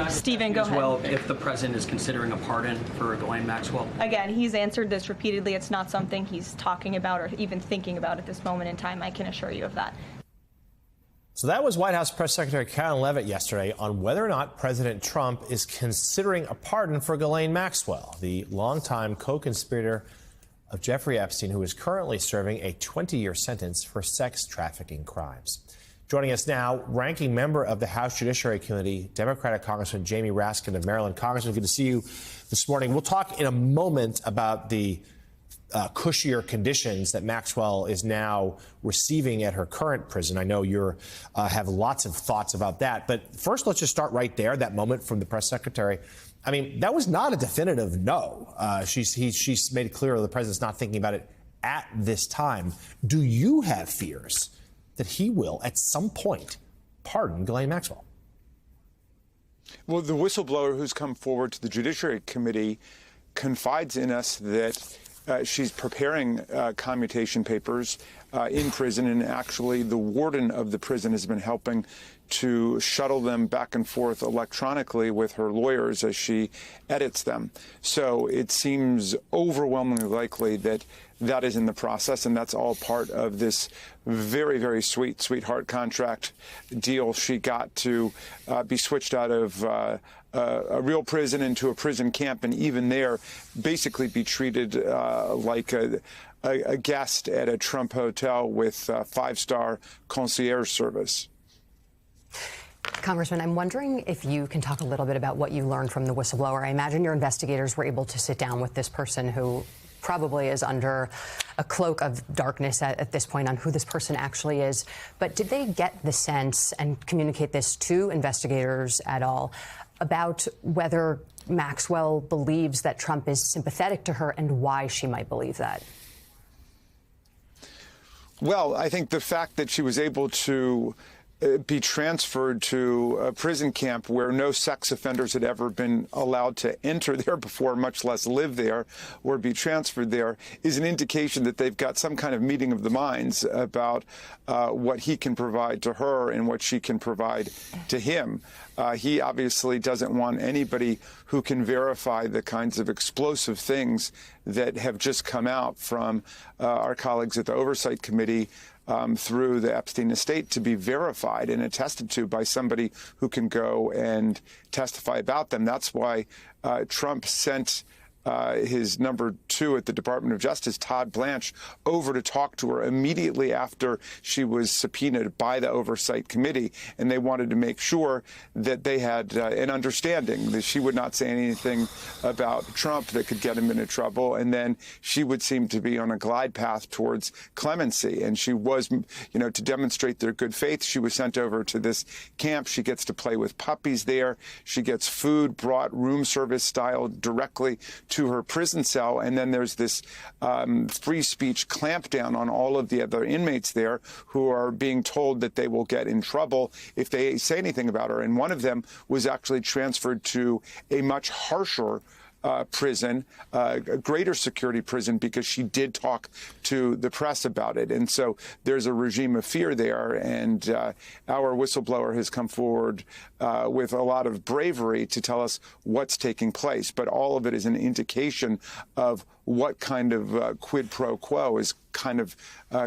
Stephen, go ahead. Well, if the president is considering a pardon for Ghislaine Maxwell? Again, he's answered this repeatedly. It's not something he's talking about or even thinking about at this moment in time. I can assure you of that. So that was White House Press Secretary Karen Leavitt yesterday on whether or not President Trump is considering a pardon for Ghislaine Maxwell, the longtime co-conspirator of Jeffrey Epstein, who is currently serving a 20-year sentence for sex trafficking crimes. Joining us now, ranking member of the House Judiciary Committee, Democratic Congressman Jamie Raskin of Maryland. Congressman, good to see you this morning. We'll talk in a moment about the cushier conditions that Maxwell is now receiving at her current prison. I know you have lots of thoughts about that. But first, let's just start right there, that moment from the press secretary. I mean, that was not a definitive no. She's made it clear the president's not thinking about it at this time. Do you have fears that he will, at some point, pardon Ghislaine Maxwell? Well, the whistleblower who's come forward to the Judiciary Committee confides in us that she's preparing commutation papers in prison, and actually the warden of the prison has been helping to shuttle them back and forth electronically with her lawyers as she edits them. So it seems overwhelmingly likely that that is in the process, and that's all part of this very, very sweetheart contract deal she got to be switched out of a real prison into a prison camp, and even there basically be treated like a guest at a Trump hotel with five-star concierge service. Congressman, I'm wondering if you can talk a little bit about what you learned from the whistleblower. I imagine your investigators were able to sit down with this person who probably is under a cloak of darkness at this point on who this person actually is. But did they get the sense and communicate this to investigators at all about whether Maxwell believes that Trump is sympathetic to her and why she might believe that? Well, I think the fact that she was able to be transferred to a prison camp where no sex offenders had ever been allowed to enter there before, much less live there or be transferred there, is an indication that they've got some kind of meeting of the minds about what he can provide to her and what she can provide to him. He obviously doesn't want anybody who can verify the kinds of explosive things that have just come out from our colleagues at the Oversight Committee through the Epstein estate to be verified and attested to by somebody who can go and testify about them. That's why Trump sent his number 2 at the Department of Justice, Todd Blanche, over to talk to her immediately after she was subpoenaed by the Oversight Committee. And they wanted to make sure that they had an understanding that she would not say anything about Trump that could get him into trouble. And then she would seem to be on a glide path towards clemency. And she was, to demonstrate their good faith, she was sent over to this camp. She gets to play with puppies there. She gets food brought room service style directly to her prison cell, and then there's this free speech clampdown on all of the other inmates there who are being told that they will get in trouble if they say anything about her. And one of them was actually transferred to a much harsher prison, a greater security prison, because she did talk to the press about it. And so there's a regime of fear there. And our whistleblower has come forward with a lot of bravery to tell us what's taking place. But all of it is an indication of what kind of quid pro quo is kind of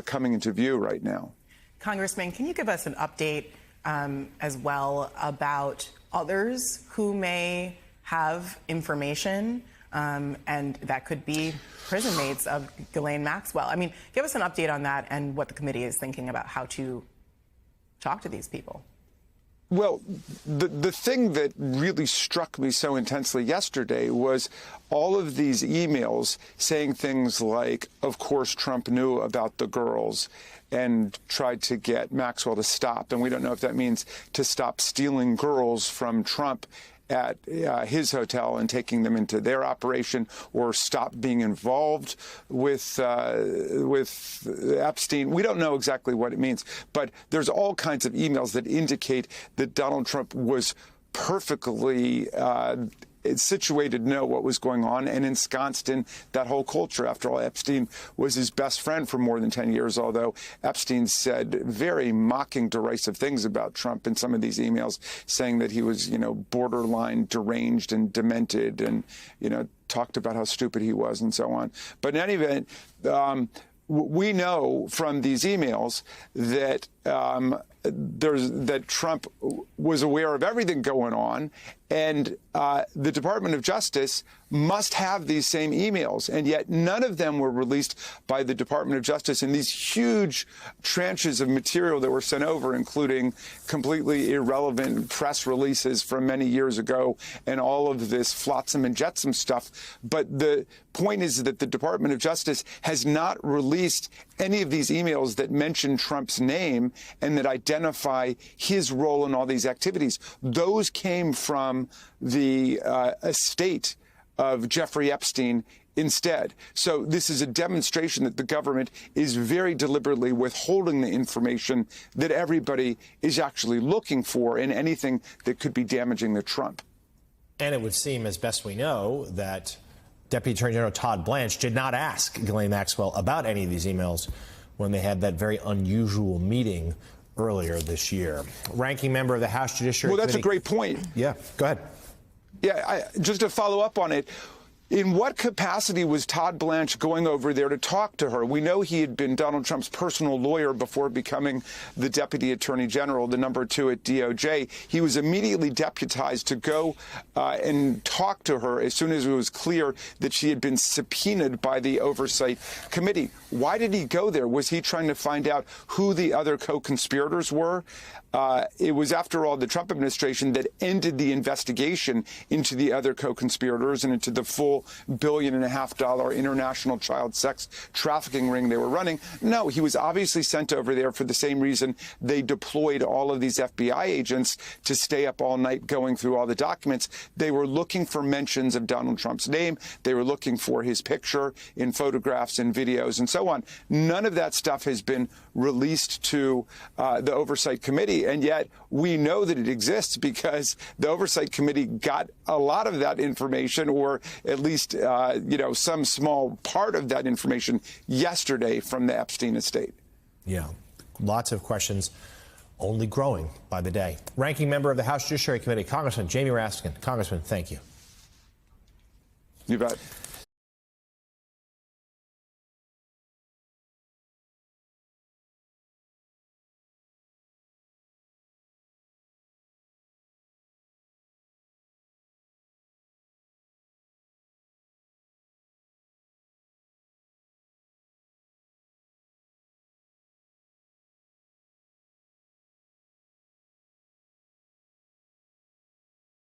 coming into view right now. Congressman, can you give us an update as well about others who may have information, and that could be prison mates of Ghislaine Maxwell? I mean, give us an update on that and what the committee is thinking about how to talk to these people. Well, the thing that really struck me so intensely yesterday was all of these emails saying things like, of course, Trump knew about the girls and tried to get Maxwell to stop. And we don't know if that means to stop stealing girls from Trump at his hotel and taking them into their operation, or stop being involved with Epstein. We don't know exactly what it means, but there's all kinds of emails that indicate that Donald Trump was perfectly situated to know what was going on and ensconced in that whole culture. After all, Epstein was his best friend for more than 10 years, although Epstein said very mocking, derisive things about Trump in some of these emails, saying that he was, borderline deranged and demented and, talked about how stupid he was and so on. But in any event, we know from these emails that that Trump was aware of everything going on, and the Department of Justice must have these same emails, and yet none of them were released by the Department of Justice in these huge tranches of material that were sent over, including completely irrelevant press releases from many years ago and all of this flotsam and jetsam stuff. But the point is that the Department of Justice has not released any of these emails that mention Trump's name and that identify his role in all these activities. Those came from the estate of Jeffrey Epstein instead. So this is a demonstration that the government is very deliberately withholding the information that everybody is actually looking for in anything that could be damaging to Trump. And it would seem, as best we know, that Deputy Attorney General Todd Blanche did not ask Ghislaine Maxwell about any of these emails when they had that very unusual meeting earlier this year. Ranking member of the House Judiciary Well, that's Committee. a great point. Yeah, go ahead. Yeah, just to follow up on it, in what capacity was Todd Blanche going over there to talk to her? We know he had been Donald Trump's personal lawyer before becoming the Deputy Attorney General, the number 2 at DOJ. He was immediately deputized to go and talk to her as soon as it was clear that she had been subpoenaed by the Oversight Committee. Why did he go there? Was he trying to find out who the other co-conspirators were? It was, after all, the Trump administration that ended the investigation into the other co-conspirators and into the full $1.5 billion international child sex trafficking ring they were running. No, he was obviously sent over there for the same reason they deployed all of these FBI agents to stay up all night going through all the documents. They were looking for mentions of Donald Trump's name. They were looking for his picture in photographs and videos and so on. None of that stuff has been released to the Oversight Committee. And yet we know that it exists because the Oversight Committee got a lot of that information, or at least, some small part of that information yesterday from the Epstein estate. Yeah, lots of questions only growing by the day. Ranking member of the House Judiciary Committee, Congressman Jamie Raskin. Congressman, thank you. You bet.